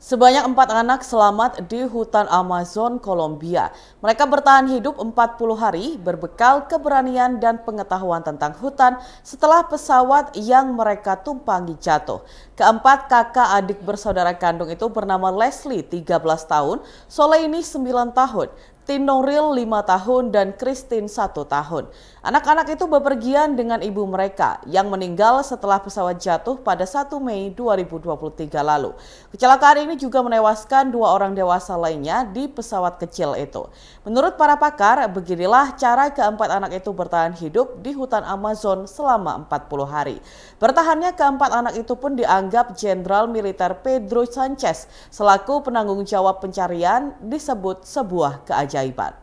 Sebanyak 4 anak selamat di hutan Amazon, Kolombia. Mereka bertahan hidup 40 hari berbekal keberanian dan pengetahuan tentang hutan setelah pesawat yang mereka tumpangi jatuh. Keempat kakak adik bersaudara kandung itu bernama Leslie 13 tahun, Soleini 9 tahun, Tinoril 5 tahun, dan Christine 1 tahun. Anak-anak itu bepergian dengan ibu mereka yang meninggal setelah pesawat jatuh pada 1 Mei 2023 lalu. Kecelakaan ini juga menewaskan 2 orang dewasa lainnya di pesawat kecil itu. Menurut para pakar, beginilah cara keempat anak itu bertahan hidup di hutan Amazon selama 40 hari. Bertahannya keempat anak itu pun dianggap Jenderal Militer Pedro Sanchez selaku penanggung jawab pencarian disebut sebuah keajaiban.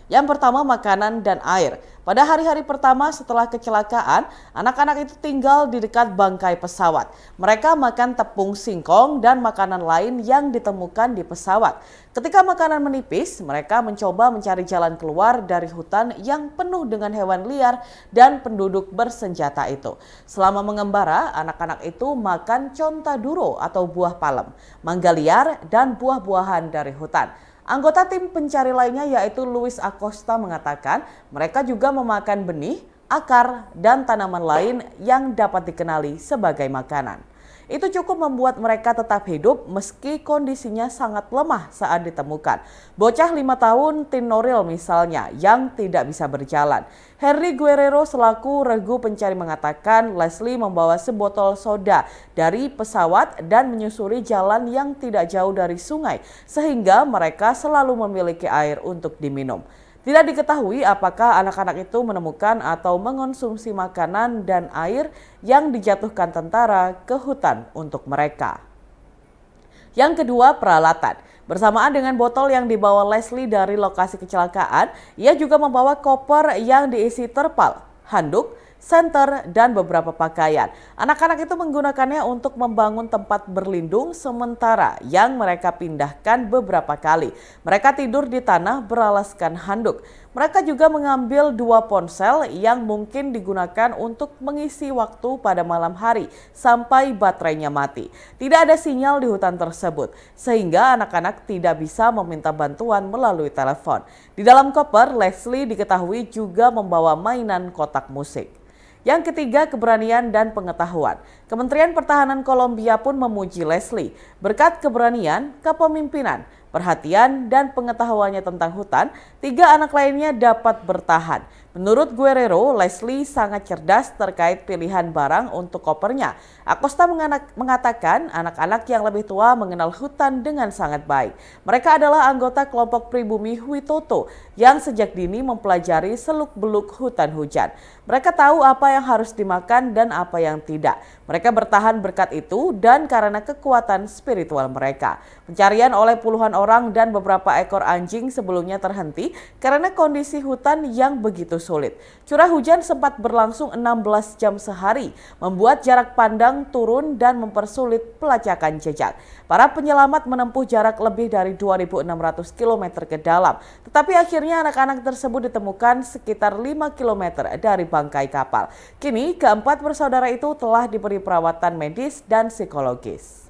Yang pertama, makanan dan air. Pada hari-hari pertama setelah kecelakaan, anak-anak itu tinggal di dekat bangkai pesawat. Mereka makan tepung singkong dan makanan lain yang ditemukan di pesawat. Ketika makanan menipis, mereka mencoba mencari jalan keluar dari hutan yang penuh dengan hewan liar dan penduduk bersenjata itu. Selama mengembara, anak-anak itu makan contaduro atau buah palem, mangga liar, dan buah-buahan dari hutan. Anggota tim pencari lainnya yaitu Luis Acosta mengatakan mereka juga memakan benih, akar, dan tanaman lain yang dapat dikenali sebagai makanan. Itu cukup membuat mereka tetap hidup meski kondisinya sangat lemah saat ditemukan. Bocah 5 tahun Tinoril misalnya yang tidak bisa berjalan. Henry Guerrero selaku regu pencari mengatakan Leslie membawa sebotol soda dari pesawat dan menyusuri jalan yang tidak jauh dari sungai sehingga mereka selalu memiliki air untuk diminum. Tidak diketahui apakah anak-anak itu menemukan atau mengonsumsi makanan dan air yang dijatuhkan tentara ke hutan untuk mereka. Yang kedua, peralatan. Bersamaan dengan botol yang dibawa Leslie dari lokasi kecelakaan, ia juga membawa koper yang diisi terpal, handuk, senter, dan beberapa pakaian. Anak-anak itu menggunakannya untuk membangun tempat berlindung sementara yang mereka pindahkan beberapa kali. Mereka tidur di tanah beralaskan handuk. Mereka juga mengambil 2 ponsel yang mungkin digunakan untuk mengisi waktu pada malam hari sampai baterainya mati. Tidak ada sinyal di hutan tersebut, sehingga anak-anak tidak bisa meminta bantuan melalui telepon. Di dalam koper, Leslie diketahui juga membawa mainan kotak musik. Yang ketiga, keberanian dan pengetahuan. Kementerian Pertahanan Kolombia pun memuji Leslie. Berkat keberanian, kepemimpinan, perhatian, dan pengetahuannya tentang hutan, 3 anak lainnya dapat bertahan. Menurut Guerrero, Leslie sangat cerdas terkait pilihan barang untuk kopernya. Acosta mengatakan anak-anak yang lebih tua mengenal hutan dengan sangat baik. Mereka adalah anggota kelompok pribumi Huitoto yang sejak dini mempelajari seluk-beluk hutan hujan. Mereka tahu apa yang harus dimakan dan apa yang tidak. Mereka bertahan berkat itu dan karena kekuatan spiritual mereka. Pencarian oleh puluhan orang dan beberapa ekor anjing sebelumnya terhenti karena kondisi hutan yang begitu sulit. Curah hujan sempat berlangsung 16 jam sehari, membuat jarak pandang turun dan mempersulit pelacakan jejak. Para penyelamat menempuh jarak lebih dari 2.600 km ke dalam, tetapi akhirnya anak-anak tersebut ditemukan sekitar 5 km dari bangkai kapal. Kini keempat bersaudara itu telah diberi perawatan medis dan psikologis.